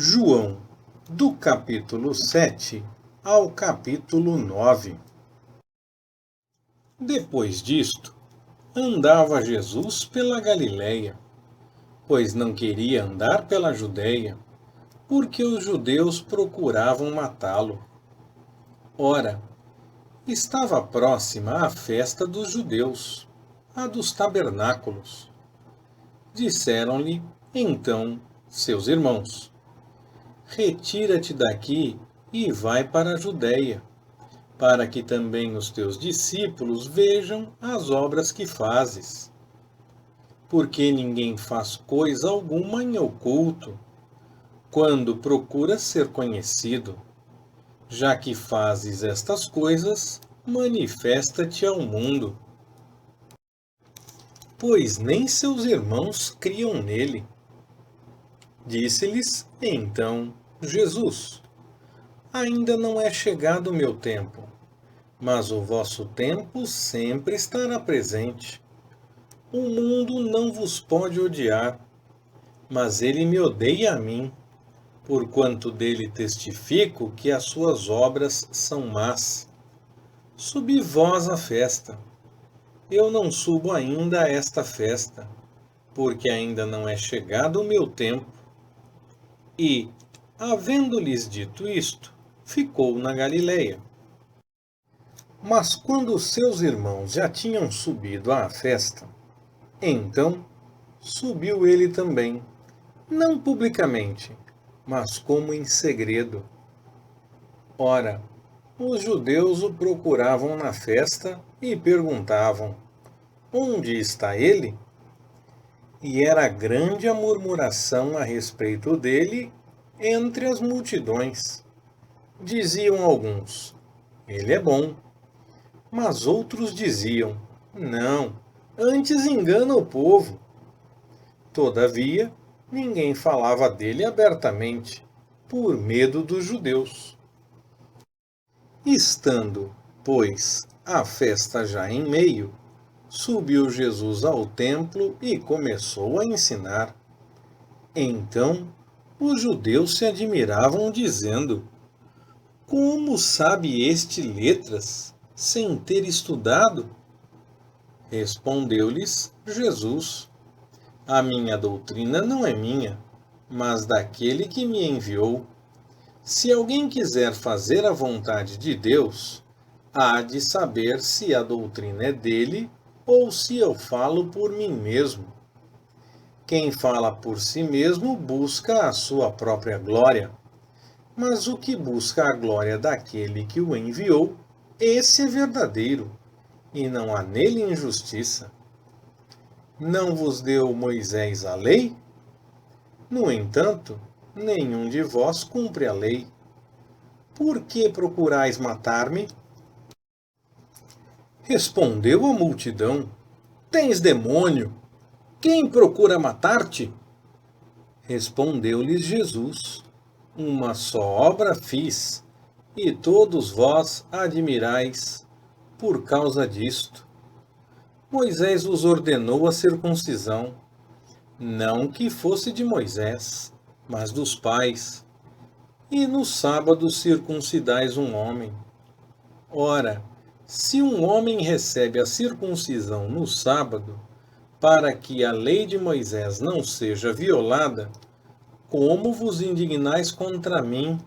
João, do capítulo 7 ao capítulo 9. Depois disto, andava Jesus pela Galiléia, pois não queria andar pela Judéia, porque os judeus procuravam matá-lo. Ora, estava próxima a festa dos judeus, a dos tabernáculos. Disseram-lhe, então, seus irmãos: Retira-te daqui e vai para a Judéia, para que também os teus discípulos vejam as obras que fazes. Porque ninguém faz coisa alguma em oculto, quando procuras ser conhecido. Já que fazes estas coisas, manifesta-te ao mundo. Pois nem seus irmãos criam nele. Disse-lhes, então, Jesus: Ainda não é chegado o meu tempo, mas o vosso tempo sempre estará presente. O mundo não vos pode odiar, mas ele me odeia a mim, porquanto dele testifico que as suas obras são más. Subi vós à festa. Eu não subo ainda a esta festa, porque ainda não é chegado o meu tempo. E, havendo-lhes dito isto, ficou na Galiléia. Mas quando os seus irmãos já tinham subido à festa, então subiu ele também, não publicamente, mas como em segredo. Ora, os judeus o procuravam na festa e perguntavam: Onde está ele? E era grande a murmuração a respeito dele entre as multidões. Diziam alguns: Ele é bom. Mas outros diziam: Não, antes engana o povo. Todavia, ninguém falava dele abertamente, por medo dos judeus. Estando, pois, a festa já em meio, subiu Jesus ao templo e começou a ensinar. Então, os judeus se admiravam, dizendo: Como sabe este letras, sem ter estudado? Respondeu-lhes Jesus: A minha doutrina não é minha, mas daquele que me enviou. Se alguém quiser fazer a vontade de Deus, há de saber se a doutrina é dele ou se eu falo por mim mesmo. Quem fala por si mesmo busca a sua própria glória, mas o que busca a glória daquele que o enviou, esse é verdadeiro, e não há nele injustiça. Não vos deu Moisés a lei? No entanto, nenhum de vós cumpre a lei. Por que procurais matar-me? Respondeu a multidão: Tens demônio! Quem procura matar-te? Respondeu-lhes Jesus: Uma só obra fiz, e todos vós admirais por causa disto. Moisés vos ordenou a circuncisão, não que fosse de Moisés, mas dos pais. E no sábado circuncidais um homem. Ora, se um homem recebe a circuncisão no sábado, para que a lei de Moisés não seja violada, como vos indignais contra mim,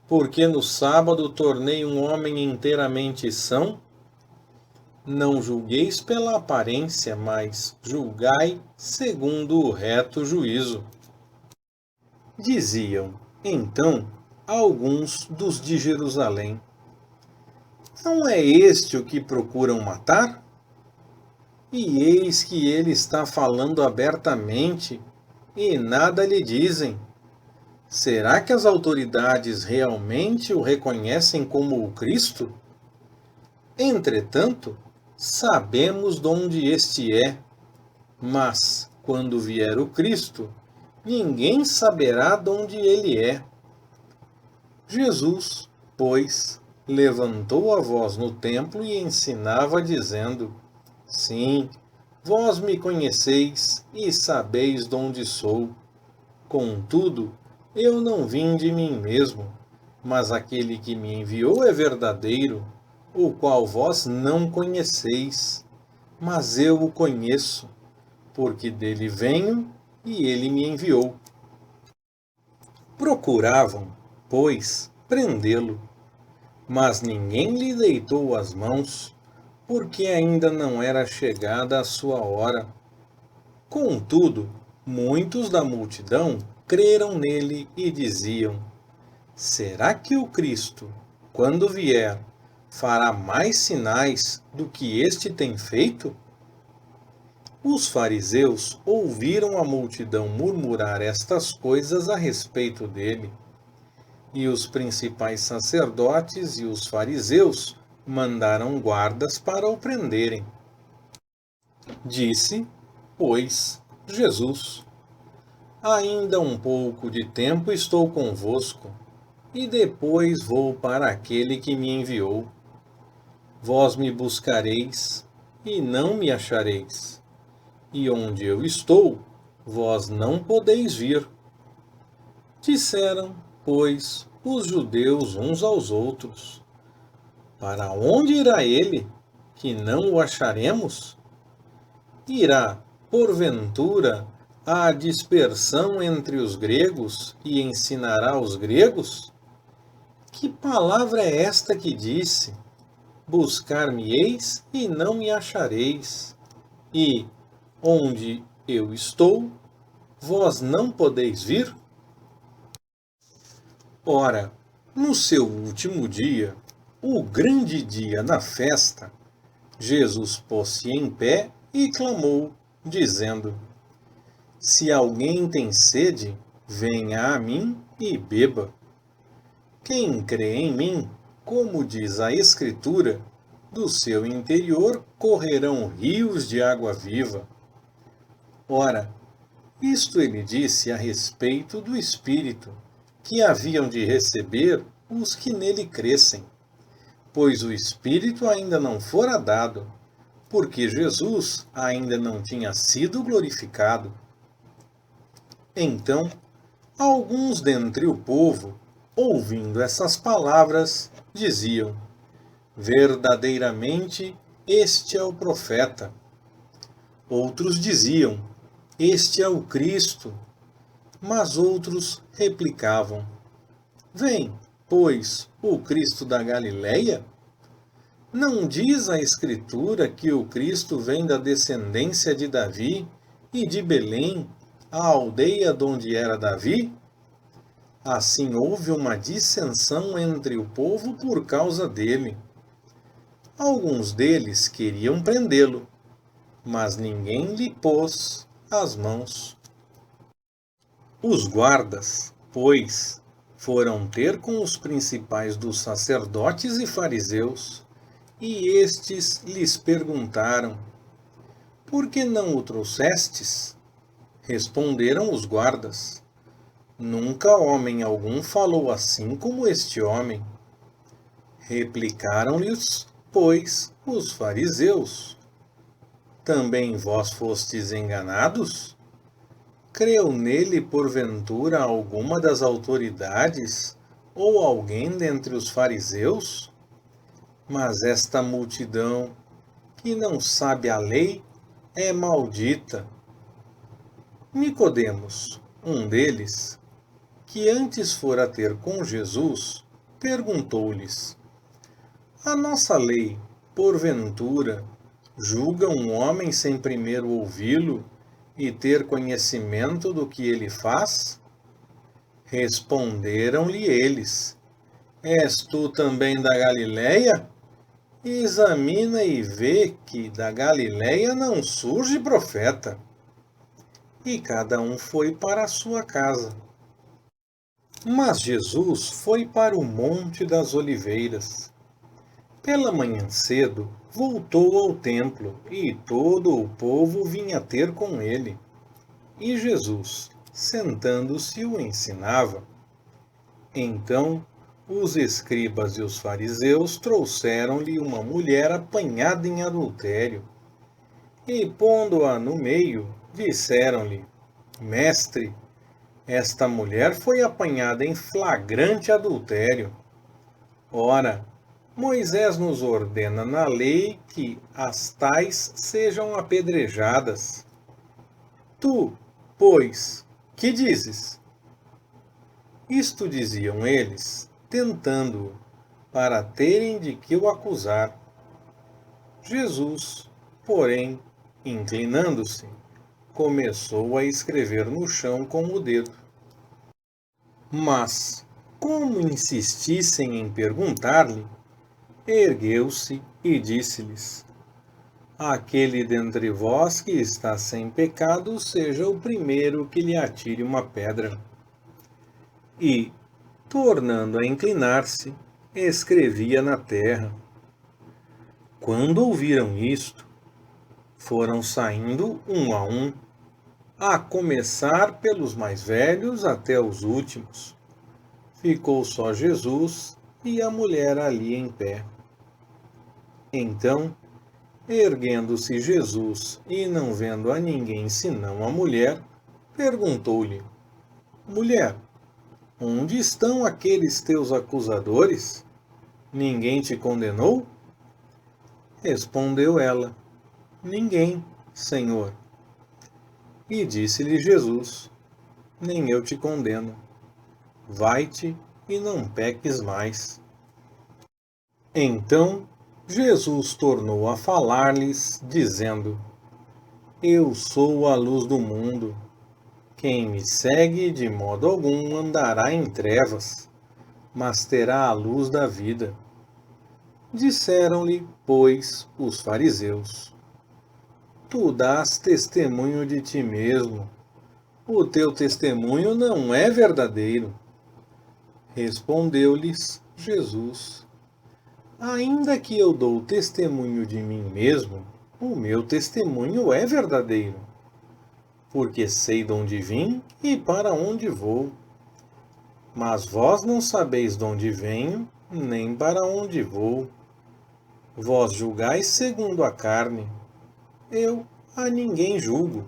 porque no sábado tornei um homem inteiramente são? Não julgueis pela aparência, mas julgai segundo o reto juízo. Diziam, então, alguns dos de Jerusalém: Não é este o que procuram matar? E eis que ele está falando abertamente, e nada lhe dizem. Será que as autoridades realmente o reconhecem como o Cristo? Entretanto, sabemos de onde este é, mas, quando vier o Cristo, ninguém saberá de onde ele é. Jesus, pois, levantou a voz no templo e ensinava, dizendo: Sim, vós me conheceis e sabeis de onde sou. Contudo, Eu não vim de mim mesmo, mas aquele que me enviou é verdadeiro, o qual vós não conheceis, mas eu o conheço, porque dele venho e ele me enviou. Procuravam, pois, prendê-lo, mas ninguém lhe deitou as mãos, porque ainda não era chegada a sua hora. Contudo, muitos da multidão creram nele e diziam: será que o Cristo, quando vier, fará mais sinais do que este tem feito? Os fariseus ouviram a multidão murmurar estas coisas a respeito dele. E os principais sacerdotes e os fariseus mandaram guardas para o prenderem. Disse, pois, Jesus: ainda um pouco de tempo estou convosco, e depois vou para aquele que me enviou. Vós me buscareis, e não me achareis. E onde eu estou, vós não podeis vir. Disseram, pois, os judeus uns aos outros: para onde irá ele, que não o acharemos? Irá, porventura, à dispersão entre os gregos e ensinará os gregos? Que palavra é esta que disse: buscar-me-eis e não me achareis? E, onde eu estou, vós não podeis vir? Ora, no seu último dia, o grande dia da festa, Jesus pôs-se em pé e clamou, dizendo: se alguém tem sede, venha a mim e beba. Quem crê em mim, como diz a Escritura, do seu interior correrão rios de água viva. Ora, isto ele disse a respeito do Espírito, que haviam de receber os que nele crescem, pois o Espírito ainda não fora dado, porque Jesus ainda não tinha sido glorificado. Então, alguns dentre o povo, ouvindo essas palavras, diziam: verdadeiramente, este é o profeta. Outros diziam: este é o Cristo. Mas outros replicavam: vem, pois, o Cristo da Galileia? Não diz a Escritura que o Cristo vem da descendência de Davi e de Belém, a aldeia donde era Davi? Assim houve uma dissensão entre o povo por causa dele. Alguns deles queriam prendê-lo, mas ninguém lhe pôs as mãos. Os guardas, pois, foram ter com os principais dos sacerdotes e fariseus, e estes lhes perguntaram: por que não o trouxestes? Responderam os guardas: nunca homem algum falou assim como este homem. Replicaram-lhes, pois, os fariseus: também vós fostes enganados? Creu nele, porventura, alguma das autoridades, ou alguém dentre os fariseus? Mas esta multidão, que não sabe a lei, é maldita. Nicodemos, um deles, que antes fora ter com Jesus, perguntou-lhes: a nossa lei, porventura, julga um homem sem primeiro ouvi-lo e ter conhecimento do que ele faz? Responderam-lhe eles: és tu também da Galileia? Examina e vê que da Galileia não surge profeta. E cada um foi para a sua casa. Mas Jesus foi para o Monte das Oliveiras. Pela manhã cedo, voltou ao templo, e todo o povo vinha ter com ele. E Jesus, sentando-se, o ensinava. Então, os escribas e os fariseus trouxeram-lhe uma mulher apanhada em adultério. E, pondo-a no meio, disseram-lhe: mestre, esta mulher foi apanhada em flagrante adultério. Ora, Moisés nos ordena na lei que as tais sejam apedrejadas. Tu, pois, que dizes? Isto diziam eles, tentando-o, para terem de que o acusar. Jesus, porém, inclinando-se, começou a escrever no chão com o dedo. Mas, como insistissem em perguntar-lhe, ergueu-se e disse-lhes: Aquele dentre vós que está sem pecado, seja o primeiro que lhe atire uma pedra. E, tornando a inclinar-se, escrevia na terra. Quando ouviram isto, foram saindo um, a começar pelos mais velhos até os últimos. Ficou só Jesus e a mulher ali em pé. Então, erguendo-se Jesus e não vendo a ninguém senão a mulher, perguntou-lhe: Mulher, onde estão aqueles teus acusadores? Ninguém te condenou? Respondeu ela: Ninguém, Senhor. E disse-lhe Jesus: Nem eu te condeno. Vai-te e não peques mais. Então Jesus tornou a falar-lhes, dizendo: Eu sou a luz do mundo. Quem me segue de modo algum andará em trevas, mas terá a luz da vida. Disseram-lhe, pois, os fariseus: Tu dás testemunho de ti mesmo. O teu testemunho não é verdadeiro. Respondeu-lhes Jesus: Ainda que eu dou testemunho de mim mesmo, o meu testemunho é verdadeiro, porque sei de onde vim e para onde vou. Mas vós não sabeis de onde venho, nem para onde vou. Vós julgais segundo a carne. Eu a ninguém julgo.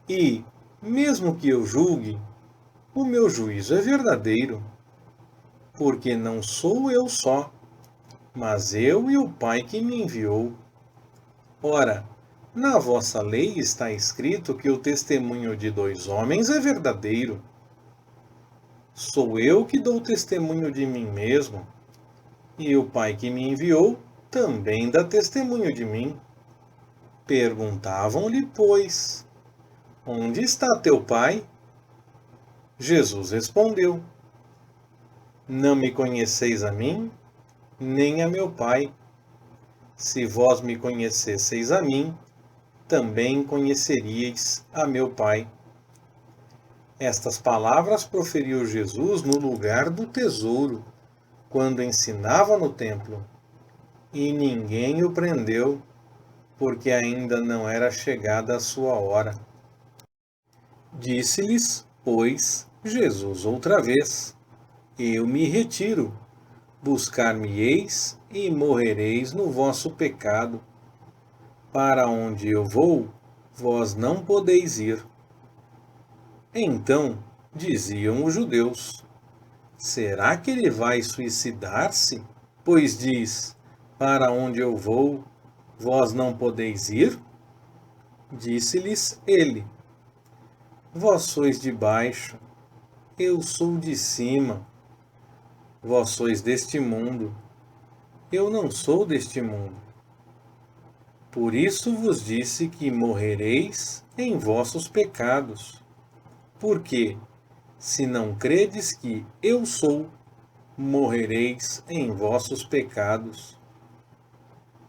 E, mesmo que eu julgue, o meu juízo é verdadeiro, porque não sou eu só, mas eu e o Pai que me enviou. Ora, na vossa lei está escrito que o testemunho de dois homens é verdadeiro. Sou eu que dou testemunho de mim mesmo, e o Pai que me enviou também dá testemunho de mim. Perguntavam-lhe, pois: Onde está teu Pai? Jesus respondeu: Não me conheceis a mim, nem a meu Pai. Se vós me conhecesseis a mim, também conheceríeis a meu Pai. Estas palavras proferiu Jesus no lugar do tesouro, quando ensinava no templo, e ninguém o prendeu, porque ainda não era chegada a sua hora. Disse-lhes, pois, Jesus outra vez: Eu me retiro, buscar-me-eis e morrereis no vosso pecado. Para onde eu vou, vós não podeis ir. Então diziam os judeus: Será que ele vai suicidar-se? Pois diz: Para onde eu vou, vós não podeis ir? Disse-lhes ele: Vós sois de baixo, eu sou de cima. Vós sois deste mundo, eu não sou deste mundo. Por isso vos disse que morrereis em vossos pecados. Porque, se não credes que eu sou, morrereis em vossos pecados.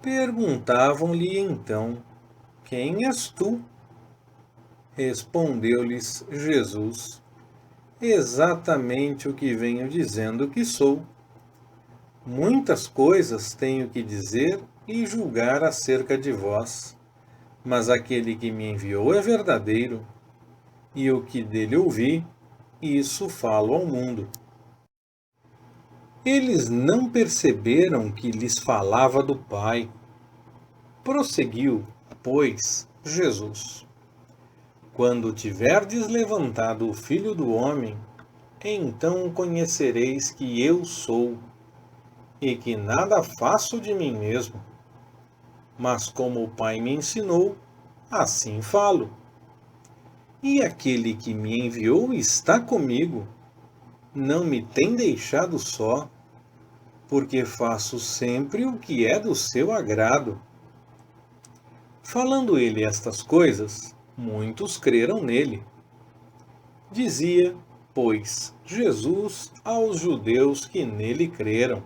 Perguntavam-lhe então: Quem és tu? Respondeu-lhes Jesus: Exatamente o que venho dizendo que sou. Muitas coisas tenho que dizer e julgar acerca de vós, mas aquele que me enviou é verdadeiro, e o que dele ouvi, isso falo ao mundo. Eles não perceberam que lhes falava do Pai. Prosseguiu, pois, Jesus: Quando tiverdes levantado o Filho do Homem, então conhecereis que eu sou, e que nada faço de mim mesmo, mas como o Pai me ensinou, assim falo. E aquele que me enviou está comigo, não me tem deixado só, porque faço sempre o que é do seu agrado. Falando ele estas coisas, muitos creram nele. Dizia, pois, Jesus aos judeus que nele creram: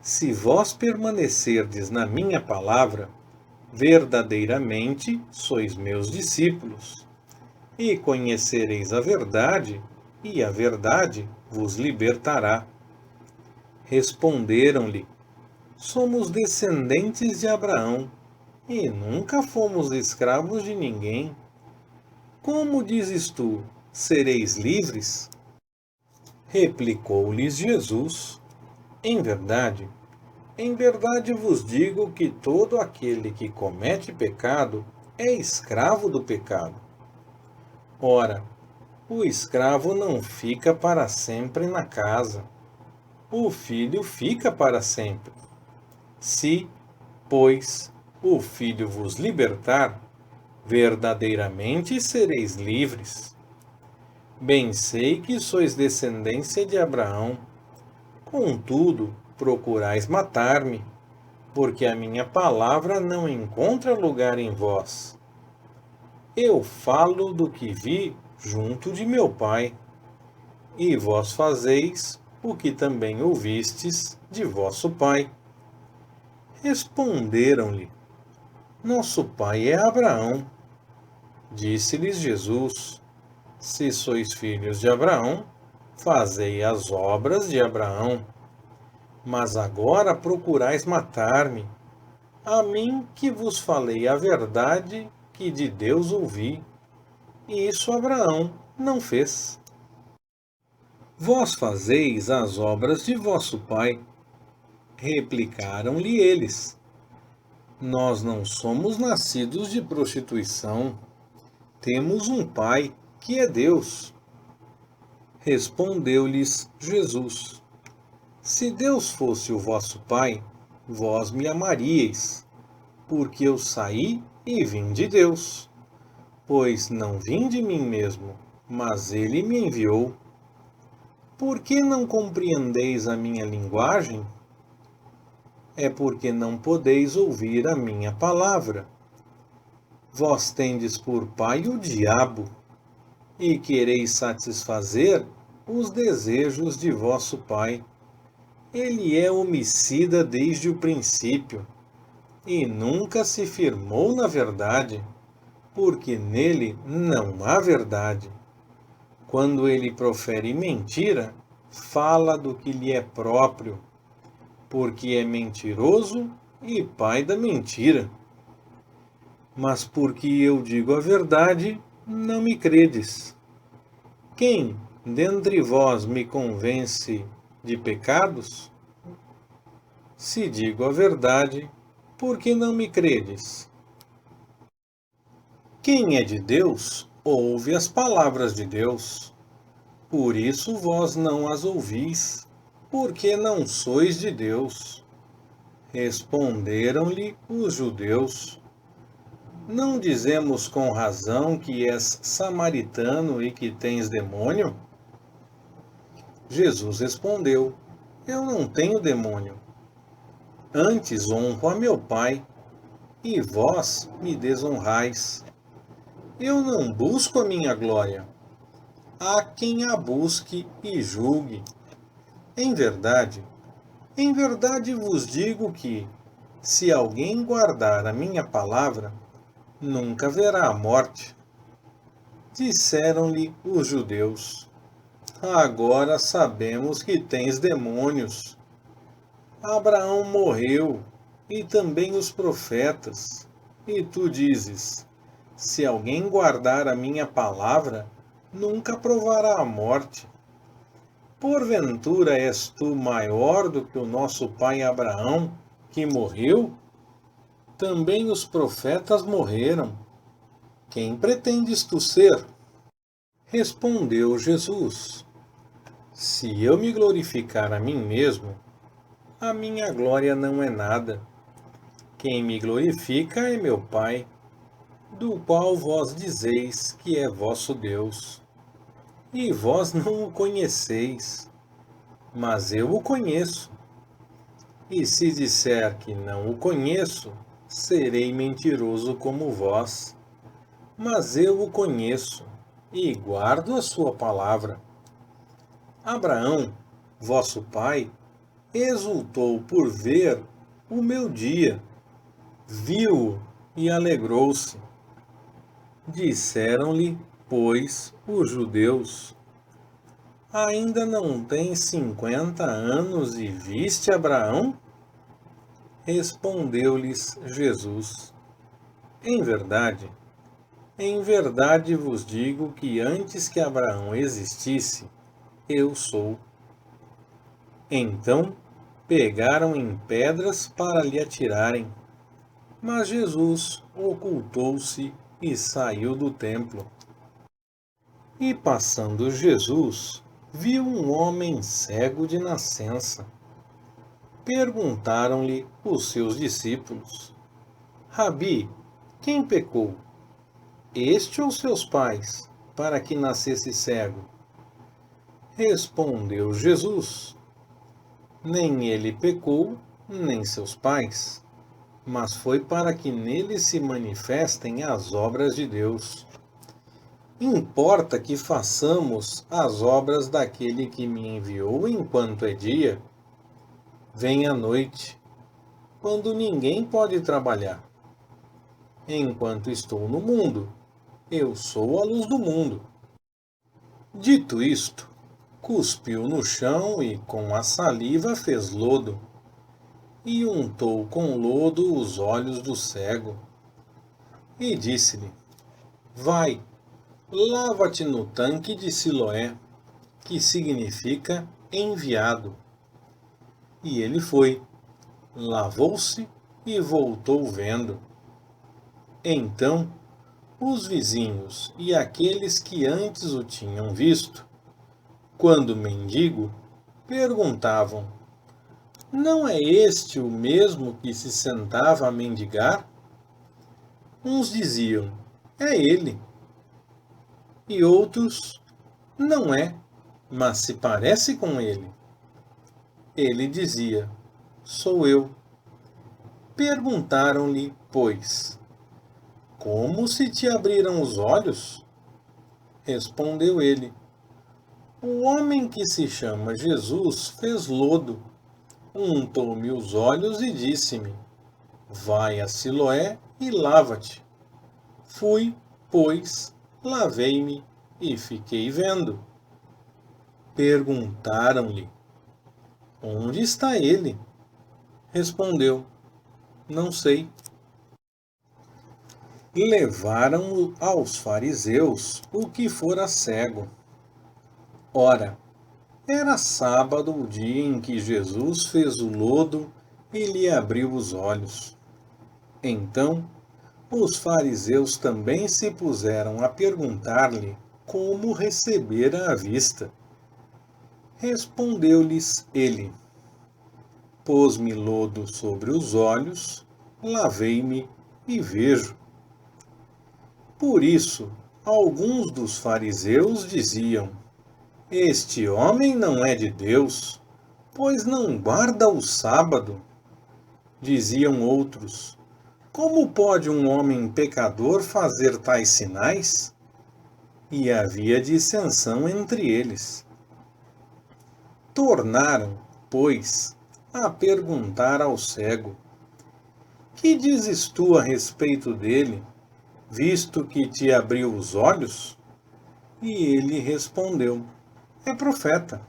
Se vós permanecerdes na minha palavra, verdadeiramente sois meus discípulos, e conhecereis a verdade, e a verdade vos libertará. Responderam-lhe: Somos descendentes de Abraão, e nunca fomos escravos de ninguém. Como dizes tu, sereis livres? Replicou-lhes Jesus: em verdade vos digo que todo aquele que comete pecado é escravo do pecado. Ora, o escravo não fica para sempre na casa, o filho fica para sempre. Se, pois, o filho vos libertar, verdadeiramente sereis livres. Bem sei que sois descendência de Abraão, contudo, procurais matar-me, porque a minha palavra não encontra lugar em vós. Eu falo do que vi junto de meu Pai, e vós fazeis o que também ouvistes de vosso pai. Responderam-lhe: Nosso pai é Abraão. Disse-lhes Jesus: Se sois filhos de Abraão, fazei as obras de Abraão. Mas agora procurais matar-me, a mim que vos falei a verdade que de Deus ouvi. E isso Abraão não fez. Vós fazeis as obras de vosso pai. Replicaram-lhe eles: Nós não somos nascidos de prostituição. Temos um pai, que é Deus. Respondeu-lhes Jesus: Se Deus fosse o vosso pai, vós me amaríeis, porque eu saí e vim de Deus. Pois não vim de mim mesmo, mas ele me enviou. Por que não compreendeis a minha linguagem? É porque não podeis ouvir a minha palavra. Vós tendes por pai o diabo, e quereis satisfazer os desejos de vosso pai. Ele é homicida desde o princípio, e nunca se firmou na verdade, porque nele não há verdade. Quando ele profere mentira, fala do que lhe é próprio, porque é mentiroso e pai da mentira. Mas porque eu digo a verdade, não me credes. Quem dentre vós me convence de pecados? Se digo a verdade, por que não me credes? Quem é de Deus, ouve as palavras de Deus. Por isso vós não as ouvis, porque não sois de Deus. Responderam-lhe os judeus: Não dizemos com razão que és samaritano e que tens demônio? Jesus respondeu: Eu não tenho demônio. Antes honro a meu Pai, e vós me desonrais. Eu não busco a minha glória. Há quem a busque e julgue. Em verdade vos digo que, se alguém guardar a minha palavra, nunca verá a morte. Disseram-lhe os judeus: Agora sabemos que tens demônios. Abraão morreu, e também os profetas. E tu dizes: Se alguém guardar a minha palavra, nunca provará a morte. Porventura és tu maior do que o nosso pai Abraão, que morreu? Também os profetas morreram. quem pretendes tu ser? Respondeu Jesus: Se eu me glorificar a mim mesmo, a minha glória não é nada. Quem me glorifica é meu Pai, do qual vós dizeis que é vosso Deus. E vós não o conheceis, mas eu o conheço. E se disser que não o conheço, serei mentiroso como vós. Mas eu o conheço e guardo a sua palavra. Abraão, vosso pai, exultou por ver o meu dia, viu-o e alegrou-se. Disseram-lhe, pois, os judeus: Ainda não tens 50 anos e viste Abraão? Respondeu-lhes Jesus: em verdade vos digo que antes que Abraão existisse, eu sou. Então pegaram em pedras para lhe atirarem. Mas Jesus ocultou-se e saiu do templo. E passando Jesus, viu um homem cego de nascença. Perguntaram-lhe os seus discípulos: Rabi, quem pecou, este ou seus pais, para que nascesse cego? Respondeu Jesus: Nem ele pecou, nem seus pais, mas foi para que nele se manifestem as obras de Deus. Importa que façamos as obras daquele que me enviou enquanto é dia. Vem a noite, quando ninguém pode trabalhar. Enquanto estou no mundo, eu sou a luz do mundo. Dito isto, cuspiu no chão e com a saliva fez lodo, e untou com lodo os olhos do cego. E disse-lhe: Vai, lava-te no tanque de Siloé, que significa enviado. E ele foi, lavou-se e voltou vendo. Então, os vizinhos e aqueles que antes o tinham visto, quando mendigo, perguntavam: Não é este o mesmo que se sentava a mendigar? Uns diziam: É ele. E outros: Não é, mas se parece com ele. Ele dizia: Sou eu. Perguntaram-lhe, pois: Como se te abriram os olhos? Respondeu ele: O homem que se chama Jesus fez lodo, untou-me os olhos e disse-me: Vai a Siloé e lava-te. Fui, pois, lavei-me e fiquei vendo. Perguntaram-lhe: Onde está ele? Respondeu: Não sei. Levaram-o aos fariseus o que fora cego. Ora, era sábado o dia em que Jesus fez o lodo e lhe abriu os olhos. Então, os fariseus também se puseram a perguntar-lhe como recebera a vista. Respondeu-lhes ele: Pôs-me lodo sobre os olhos, lavei-me e vejo. Por isso, alguns dos fariseus diziam: Este homem não é de Deus, pois não guarda o sábado. Diziam outros: Como pode um homem pecador fazer tais sinais? E havia dissensão entre eles. Tornaram, pois, a perguntar ao cego: Que dizes tu a respeito dele, visto que te abriu os olhos? E ele respondeu: É profeta.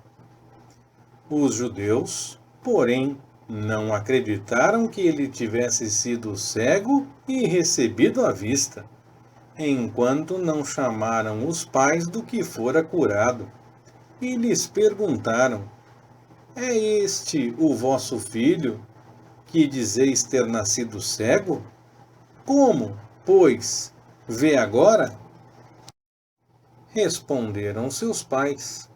Os judeus, porém, não acreditaram que ele tivesse sido cego e recebido a vista, enquanto não chamaram os pais do que fora curado, e lhes perguntaram: É este o vosso filho, que dizeis ter nascido cego? Como, pois, Vê agora? Responderam seus pais.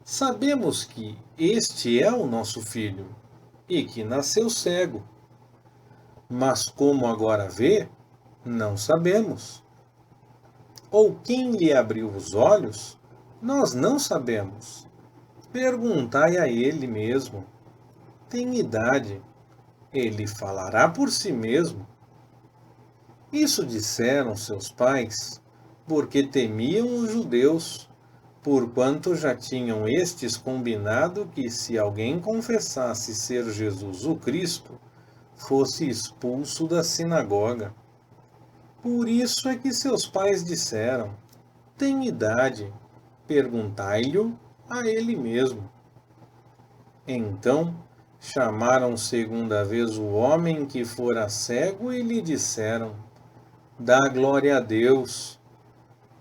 Sabemos que este é o nosso filho e que nasceu cego. Mas como agora vê, não sabemos. Ou quem lhe abriu os olhos, nós não sabemos. Perguntai a ele mesmo. Tem idade, ele falará por si mesmo. Isso disseram seus pais, porque temiam os judeus, porquanto já tinham estes combinado que se alguém confessasse ser Jesus o Cristo, fosse expulso da sinagoga. Por isso é que seus pais disseram: tem idade, perguntai-lhe a ele mesmo. Então chamaram segunda vez o homem que fora cego e lhe disseram: dá glória a Deus.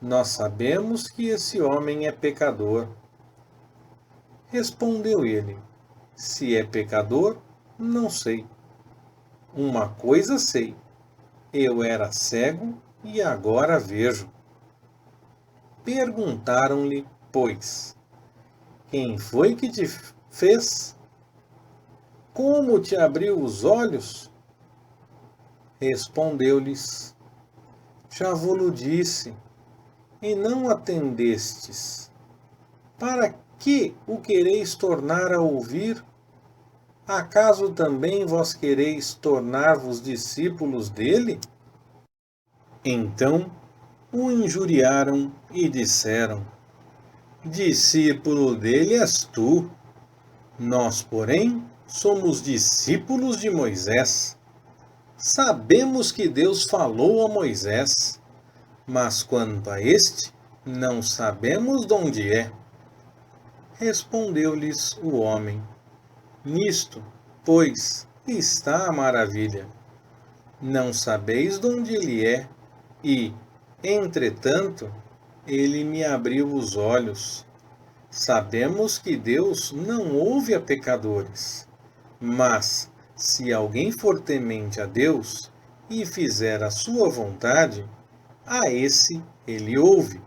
Nós sabemos que esse homem é pecador. Respondeu ele: se é pecador, não sei. Uma coisa sei: eu era cego e agora vejo. Perguntaram-lhe, pois: quem foi que te fez? Como te abriu os olhos? Respondeu-lhes: já vou-lo disse, e não atendestes. Para que o quereis tornar a ouvir? Acaso também vós quereis tornar-vos discípulos dele? Então o injuriaram e disseram: discípulo dele és tu. Nós, porém, somos discípulos de Moisés. Sabemos que Deus falou a Moisés, mas quanto a este, não sabemos de onde é. Respondeu-lhes o homem: nisto, pois, está a maravilha. Não sabeis de onde ele é, e, entretanto, ele me abriu os olhos. Sabemos que Deus não ouve a pecadores, mas, se alguém for temente a Deus e fizer a sua vontade, a esse ele ouve.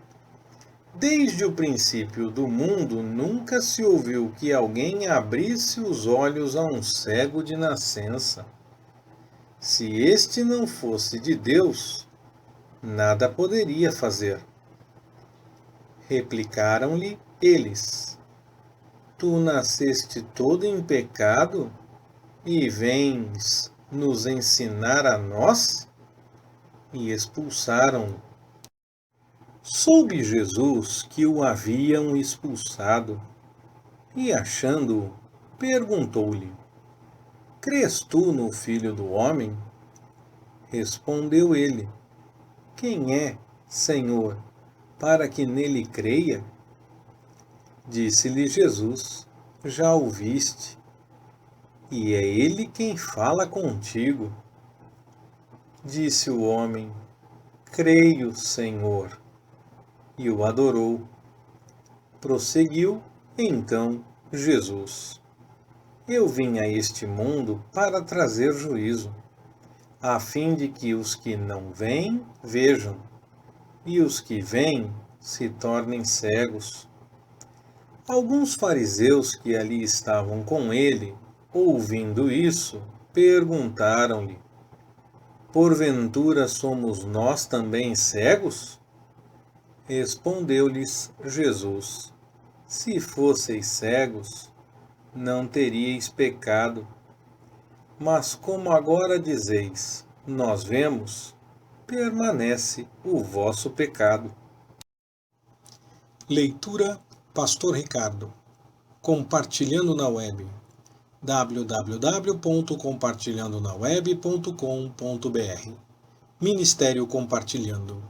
Desde o princípio do mundo nunca se ouviu que alguém abrisse os olhos a um cego de nascença. Se este não fosse de Deus, nada poderia fazer. Replicaram-lhe eles: tu nasceste todo em pecado e vens nos ensinar a nós? E expulsaram-no. Soube Jesus que o haviam expulsado, e achando-o, perguntou-lhe: crês tu no Filho do Homem? Respondeu ele: quem é, Senhor, para que nele creia? Disse-lhe Jesus: já o viste, e é ele quem fala contigo. Disse o homem: creio, Senhor, e o adorou. Prosseguiu então Jesus: eu vim a este mundo para trazer juízo, a fim de que os que não veem vejam, e os que veem se tornem cegos. Alguns fariseus que ali estavam com ele, ouvindo isso, perguntaram-lhe: porventura somos nós também cegos? Respondeu-lhes Jesus: se fosseis cegos, não teríeis pecado. Mas como agora dizeis: nós vemos, permanece o vosso pecado. Leitura Pastor Ricardo. Compartilhando na web. www.compartilhandonaweb.com.br Ministério Compartilhando.